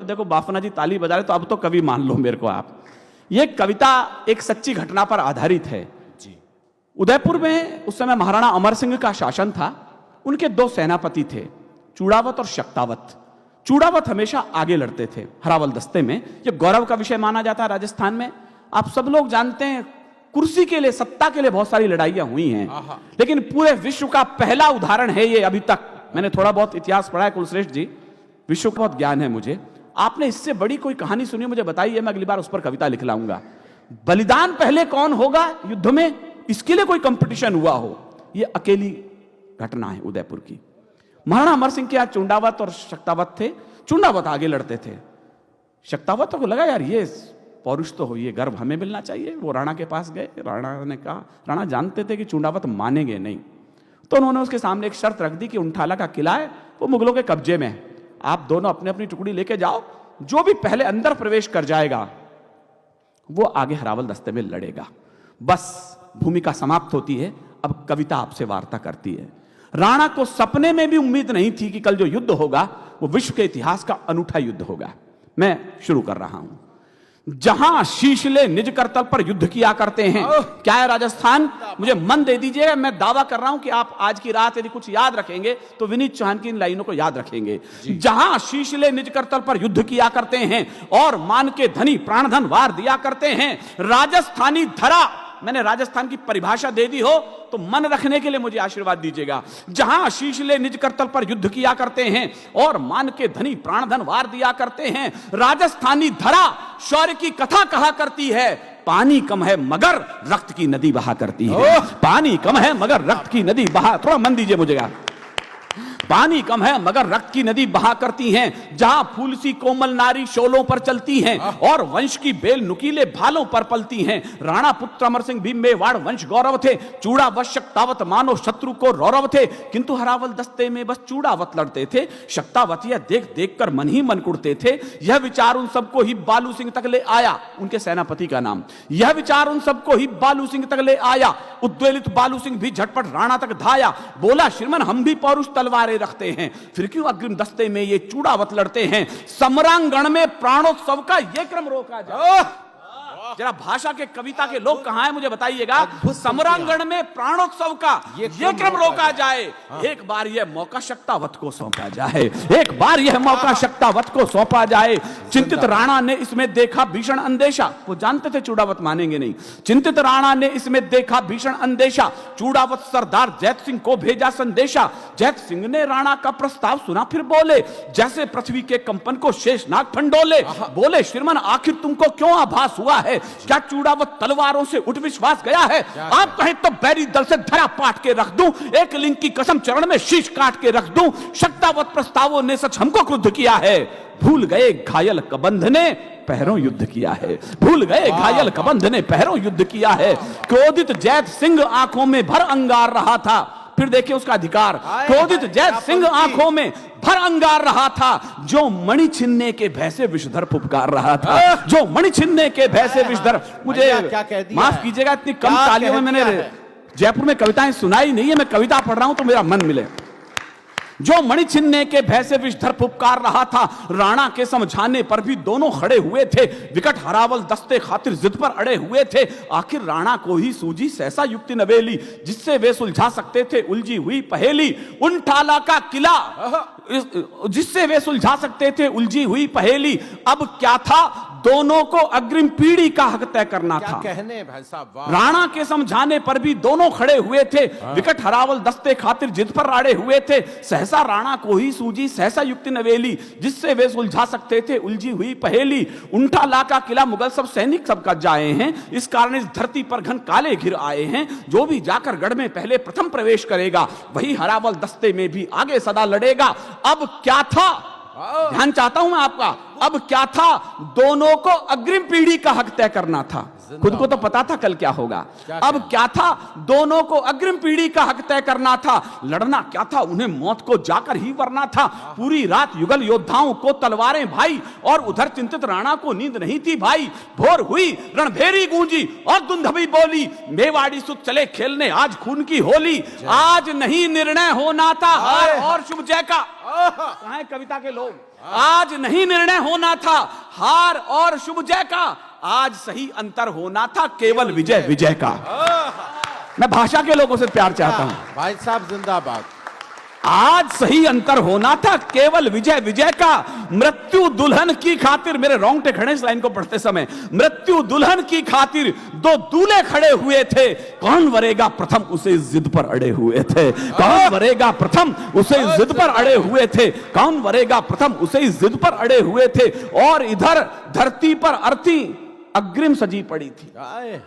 देखो बाफना जी ताली बजा रहे, तो अब तो कवि मान लो मेरे को आप। ये कविता एक सच्ची घटना पर आधारित है जी। उदयपुर में उस समय महाराणा अमर सिंह का शासन था। उनके दो सेनापति थे, चूड़ावत और शक्तावत। चूड़ावत हमेशा आगे लड़ते थे हरावल दस्ते में। ये गौरव का विषय माना जाता है राजस्थान में। आप सब लोग जानते हैं, कुर्सी के लिए, सत्ता के लिए बहुत सारी लड़ाइयां हुई हैं, लेकिन पूरे विश्व का पहला उदाहरण है ये। अभी तक मैंने थोड़ा बहुत इतिहास पढ़ा है कुलश्रेष्ठ जी, विश्व का बहुत ज्ञान है मुझे। आपने इससे बड़ी कोई कहानी सुनी मुझे बताइए, मैं अगली बार उस पर कविता लिख लाऊंगा। बलिदान पहले कौन होगा युद्ध में, इसके लिए कोई कंपटीशन हुआ हो, ये अकेली घटना है उदयपुर की। महाराणा अमर सिंह के यहाँ चुंडावत और शक्तावत थे। चुंडावत आगे लड़ते थे। शक्तावत को लगा यार ये पौरुष तो हो, ये गर्व हमें मिलना चाहिए। वो राणा के पास गए। राणा ने कहा, राणा जानते थे कि चुंडावत मानेंगे नहीं, तो उन्होंने उसके सामने एक शर्त रख दी कि उंठाला का किला है, वो मुगलों के कब्जे में है, आप दोनों अपनी अपनी टुकड़ी लेके जाओ, जो भी पहले अंदर प्रवेश कर जाएगा वो आगे हरावल दस्ते में लड़ेगा। बस भूमिका समाप्त होती है। अब कविता आपसे वार्ता करती है। राणा को सपने में भी उम्मीद नहीं थी कि कल जो युद्ध होगा वो विश्व के इतिहास का अनूठा युद्ध होगा। मैं शुरू कर रहा हूं। जहां शीशले निज करतल पर युद्ध किया करते हैं, क्या है राजस्थान, मुझे मन दे दीजिए। मैं दावा कर रहा हूं कि आप आज की रात यदि कुछ याद रखेंगे तो विनीत चौहान की इन लाइनों को याद रखेंगे। जहां शीशले निज करतल पर युद्ध किया करते हैं और मान के धनी प्राण धन वार दिया करते हैं, राजस्थानी धरा, मैंने राजस्थान की परिभाषा दे दी हो तो मन रखने के लिए मुझे आशीर्वाद दीजिएगा। जहां शीशले निज करतल पर युद्ध किया करते हैं और मान के धनी प्राण धन वार दिया करते हैं, राजस्थानी धरा शौर्य की कथा कहा करती है। पानी कम है मगर रक्त की नदी बहा करती है। पानी कम है मगर रक्त की नदी बहा, थोड़ा मन दीजिए मुझे। पानी कम है मगर रक्त की नदी बहा करती हैं। जहां फूल सी कोमल नारी शोलों पर चलती हैं और वंश की बेल नुकीले भालों पर पलती हैं। राणा पुत्र अमर सिंह भीम मेवाड़ वंश गौरव थे। चूड़ावत शक्तावत मानो शत्रु को रौरव थे, किंतु हरावल दस्ते में बस चूड़ावत लड़ते थे। शक्तावत यह देख देख कर मन ही मन कुड़ते थे। यह विचार उन सबको ही बालू सिंह तक ले आया, उनके सेनापति का नाम। यह विचार उन सबको ही बालू सिंह तक ले आया। उद्वेलित बालू सिंह भी झटपट राणा तक धाया। बोला, श्रीमन हम भी पौरुष तलवारें रखते हैं, फिर क्यों अग्रिम दस्ते में ये चूड़ावत लड़ते हैं। समरांगण में प्राणोत्सव का ये क्रम रोका जाए। जरा भाषा के कविता के लोग कहां हैं मुझे बताइएगा। समरांगण में प्राणोत्सव का ये क्रम रोका जाए। एक बार यह मौका शक्तावत को सौंपा जाए। एक बार यह मौका शक्तावत को सौंपा जाए। चिंतित राणा ने इसमें देखा भीषण अंदेशा। वो जानते थे चूड़ावत मानेंगे नहीं। चिंतित राणा ने इसमें देखा भीषण अंदेशा। चूड़ावत सरदार जैत सिंह को भेजा संदेशा। जैत सिंह ने राणा का प्रस्ताव सुना, फिर बोले, जैसे पृथ्वी के कंपन को शेषनाग फंडोले। बोले, श्रीमन आखिर तुमको क्यों आभास हुआ है, क्या चूड़ावत तलवारों से उठ विश्वास गया है। आप कहें तो बैरी दल से धरा पाट के रख दूं, एक लिंग की कसम चरण में शीश काट के रख दूं। शक्तावत प्रस्तावों ने सच हमको क्रुद्ध किया है। भूल गए घायल कबंध ने पहरों युद्ध किया है। भूल गए घायल कबंध ने पहरों युद्ध किया है। क्रोधित जैत सिंह आंखों में भर अंगार रहा था। फिर देखिए उसका अधिकार। क्रोधित जैत सिंह आंखों में भर अंगार रहा था। जो मणि छिनने के भय से विषधर फुफकार रहा था। जो मणि छिनने के भय से विषधर, मुझे माफ कीजिएगा इतनी कम तालियों में मैंने जयपुर में कविताएं सुनाई नहीं है। मैं कविता पढ़ रहा हूं तो मेरा मन मिले। जो मणि छिनने के भय से विषधर फुफकार रहा था। राणा के समझाने पर भी दोनों खड़े हुए थे। विकट हरावल दस्ते खातिर जिद पर अड़े हुए थे। आखिर राणा को ही सूझी सहसा युक्ति नवेली, जिससे वे सुलझा सकते थे उलझी हुई पहेली। उंठाला का किला, जिससे वे सुलझा सकते थे उलझी हुई पहेली। अब क्या था, दोनों को अग्रिम पीढ़ी का हक तय करना था। कहने भाई साहब, राणा के समझाने पर भी दोनों खड़े हुए थे। विकट हरावल दस्ते खातिर जिद पर अड़े हुए थे। सहसा राणा को ही सूझी सहसा युक्ति नवेली, जिससे वे सुलझा सकते थे उलझी हुई पहेली। उंठाला का किला मुगल सब सैनिक सब कब्जा जाए हैं। इस कारण इस धरती पर घन काले घिर आए हैं। जो भी जाकर गढ़ में पहले प्रथम प्रवेश करेगा, वही हरावल दस्ते में भी आगे सदा लड़ेगा। अब क्या था, ध्यान चाहता हूं मैं आपका। अब क्या था, दोनों को अग्रिम पीढ़ी का हक तय करना था। खुद को तो पता था कल क्या होगा। अब क्या था, दोनों को अग्रिम पीढ़ी का हक तय करना था। लड़ना क्या था, उन्हें मौत को जाकर ही वरना था। पूरी रात युगल योद्धाओं को तलवारें भाई, और उधर चिंतित राणा को नींद नहीं थी भाई। भोर हुई रणभेरी गूंजी और दुंधवी बोली, मेवाड़ी सुत चले खेलने आज खून की होली। आज नहीं निर्णय होना था हार और शुभ जय का। कहां है कविता के लोग? आज नहीं निर्णय होना था हार और शुभ जय का, आज सही अंतर होना था केवल विजय विजय का। मैं भाषा के लोगों से प्यार चाहता हूं भाई साहब, जिंदाबाद। आज सही अंतर होना था केवल विजय विजय का। मृत्यु दुल्हन की खातिर, मेरे रोंगटे खड़े इस लाइन को पढ़ते समय, मृत्यु दुल्हन की खातिर दो दूल्हे खड़े हुए थे। कौन वरेगा प्रथम उसे जिद पर अड़े हुए थे। कौन वरेगा प्रथम उसे जिद पर अड़े हुए थे। कौन वरेगा प्रथम उसे जिद पर अड़े हुए थे। और इधर धरती पर अर्थी अग्रिम सजी पड़ी थी।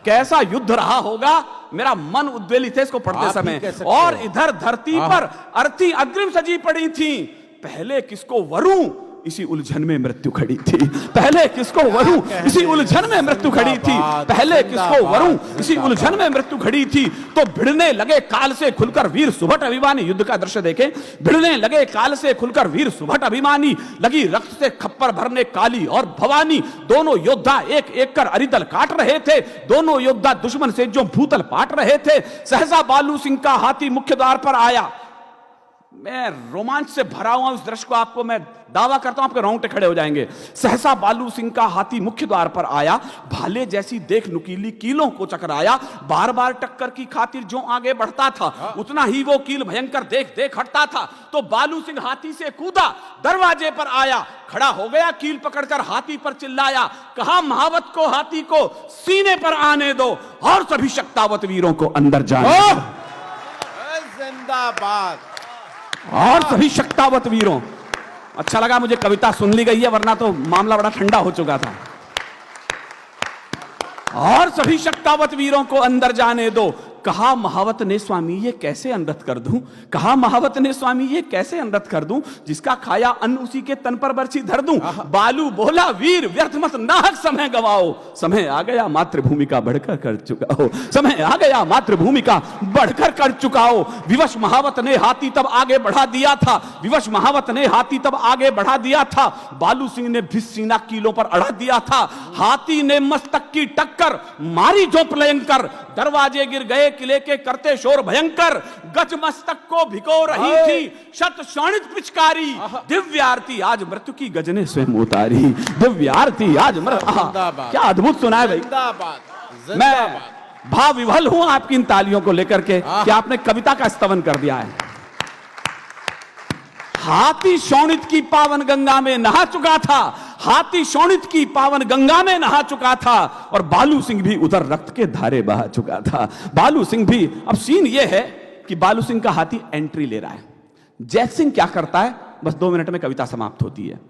कैसा युद्ध रहा होगा, मेरा मन उद्वेलित है इसको पढ़ते समय। और इधर धरती पर अर्थी अग्रिम सजी पड़ी थी। पहले किसको वरूं, इसी उलझन में मृत्यु खड़ी थी। पहले किसको वरूं, इसी उलझन में मृत्यु खड़ी थी। पहले किसको वरूं, इसी उलझन में मृत्यु खड़ी थी। तो भिड़ने लगे काल से खुलकर वीर सुभट अभिमानी। युद्ध का दृश्य देखें। भिड़ने लगे काल से खुलकर वीर सुभट अभिमानी, लगी रक्त से खप्पर भरने काली और भवानी। दोनों योद्धा एक एक कर अरिदल काट रहे थे। दोनों योद्धा दुश्मन से जो भूतल पाट रहे थे। सहसा बालू सिंह का हाथी मुख्य द्वार पर आया। मैं रोमांच से भरा हुआ उस दृश्य को आपको मैं दावा करता हूं आपके रोंगटे खड़े हो जाएंगे। सहसा बालू सिंह का हाथी मुख्य द्वार पर आया। भाले जैसी देख नुकीली कीलों को चकराया। बार बार टक्कर की खातिर जो आगे बढ़ता था, उतना ही वो कील भयंकर देख देख हटता था। तो बालू सिंह हाथी से कूदा, दरवाजे पर आया, खड़ा हो गया, कील पकड़कर हाथी पर चिल्लाया, कहा महावत को हाथी को सीने पर आने दो और सभी शक्तावत वीरों को अंदर जाने दो। जिंदाबाद। और सभी शक्तावत वीरों। अच्छा लगा मुझे कविता सुन ली गई है, वरना तो मामला बड़ा ठंडा हो चुका था। और सभी शक्तावत वीरों को अंदर जाने दो। कहा महावत ने स्वामी ये कैसे अनरत कर दूं। कहा महावत ने स्वामी ये कैसे अनरत कर दूं। जिसका खाया अन्न उसी के तन पर बरछी धर दूं। बालू बोला वीर व्यर्थ मत नाहक समय गवाओ। समय आ गया मातृभूमि का बढ़कर कर चुका हो। समय आ गया मातृभूमि का बढ़कर कर चुका हो। विवश महावत ने हाथी तब आगे बढ़ा दिया था। विवश महावत ने हाथी तब आगे बढ़ा दिया था। बालू सिंह ने भिस्सीना कीलों पर अड़ा दिया था। हाथी ने मस्तक की टक्कर मारी जो प्रलयंकर। दरवाजे गिर गए किले के करते शोर भयंकर। गज मस्तक को भिगो रही थी शत शोणित पिचकारी। दिव्य आरती आज मृत्यु की गजने स्वयं उतारी। दिव्य आरती आज क्या अद्भुत सुना है भाई। मैं भाव विभल हूं आपकी इन तालियों को लेकर के कि आपने कविता का स्तवन कर दिया है। हाथी शोणित की पावन गंगा में नहा चुका था। हाथी शोणित की पावन गंगा में नहा चुका था। और बालू सिंह भी उधर रक्त के धारे बहा चुका था। बालू सिंह भी, अब सीन यह है कि बालू सिंह का हाथी एंट्री ले रहा है। जैत सिंह क्या करता है, बस 2 मिनट में कविता समाप्त होती है।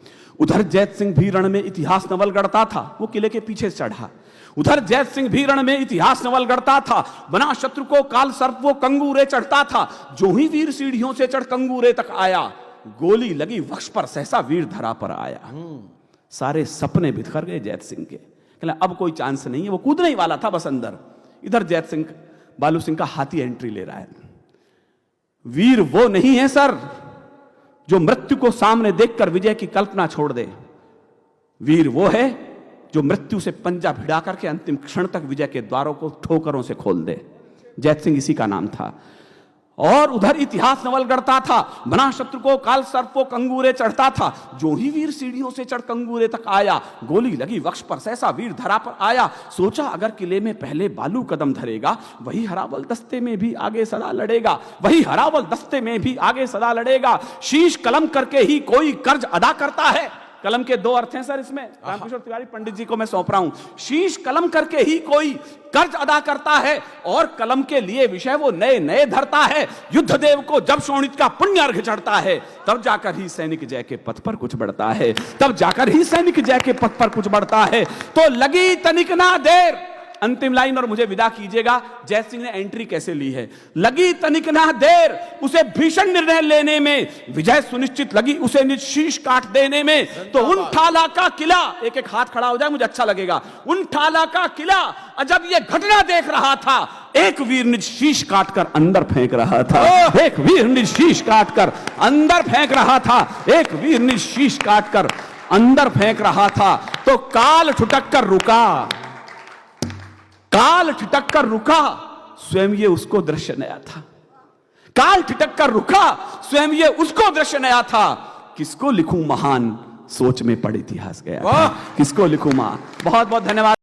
उधर जैत सिंह भी रण में इतिहास नवल गढ़ता था। वो किले के पीछे चढ़ा। उधर जैत सिंह भी रण में इतिहास नवल गढ़ता था। बना शत्रु को काल सर्प वो कंगूरे चढ़ता था। जो ही वीर सीढ़ियों से चढ़ कंगूरे तक आया, गोली लगी वक्ष पर, सहसा वीर धरा पर आया। सारे सपने बिखर गए जैत सिंह के। कहला अब कोई चांस नहीं है। वो कूदने ही वाला था बस अंदर। इधर जैत सिंह, बालू सिंह का हाथी एंट्री ले रहा है। वीर वो नहीं है सर जो मृत्यु को सामने देखकर विजय की कल्पना छोड़ दे। वीर वो है जो मृत्यु से पंजा भिड़ा करके अंतिम क्षण तक विजय के द्वारों को ठोकरों से खोल दे। जैत सिंह इसी का नाम था। और उधर इतिहास नवल गढ़ता था। बना शत्रु को काल सर्प को कंगूरे चढ़ता था। जो ही वीर सीढ़ियों से चढ़ कंगूरे तक आया, गोली लगी वक्ष पर, सहसा वीर धरा पर आया। सोचा अगर किले में पहले बालू कदम धरेगा, वही हरावल दस्ते में भी आगे सदा लड़ेगा। वही हरावल दस्ते में भी आगे सदा लड़ेगा। शीश कलम करके ही कोई कर्ज अदा करता है। कलम के 2 अर्थ हैं सर इसमें। रामकिशोर तिवारी पंडित जी को मैं सौंप रहा हूं। शीश कलम करके ही कोई कर्ज अदा करता है, और कलम के लिए विषय वो नए नए धरता है। युद्ध देव को जब शोणित का पुण्य अर्घ चढ़ता है, तब जाकर ही सैनिक जय के पथ पर कुछ बढ़ता है। तब जाकर ही सैनिक जय के पथ पर कुछ बढ़ता है। तो लगी तनिक ना देर, अंतिम लाइन और मुझे विदा कीजिएगा। जय सिंह ने एंट्री कैसे ली है? लगी तनिक ना देर उसे भीषण निर्णय लेने में, विजय सुनिश्चित लगी उसे निज शीश काट देने में। तो उन ठाला का किला, एक एक हाथ खड़ा हो जाए मुझे अच्छा लगेगा, उन ठाला का किला जब ये घटना देख रहा था, एक वीर निज शीश काटकर अंदर फेंक रहा था, एक वीर निज शीश काटकर अंदर फेंक रहा था, एक वीर निज शीश काटकर अंदर फेंक रहा था। तो काल ठुटक कर रुका, काल ठिटक कर रुका, स्वयं ये उसको दृश्य नया था। काल ठिटक कर रुका, स्वयं ये उसको दृश्य नया था। किसको लिखूं महान, सोच में पड़ इतिहास गया। किसको लिखूं महान। बहुत बहुत धन्यवाद।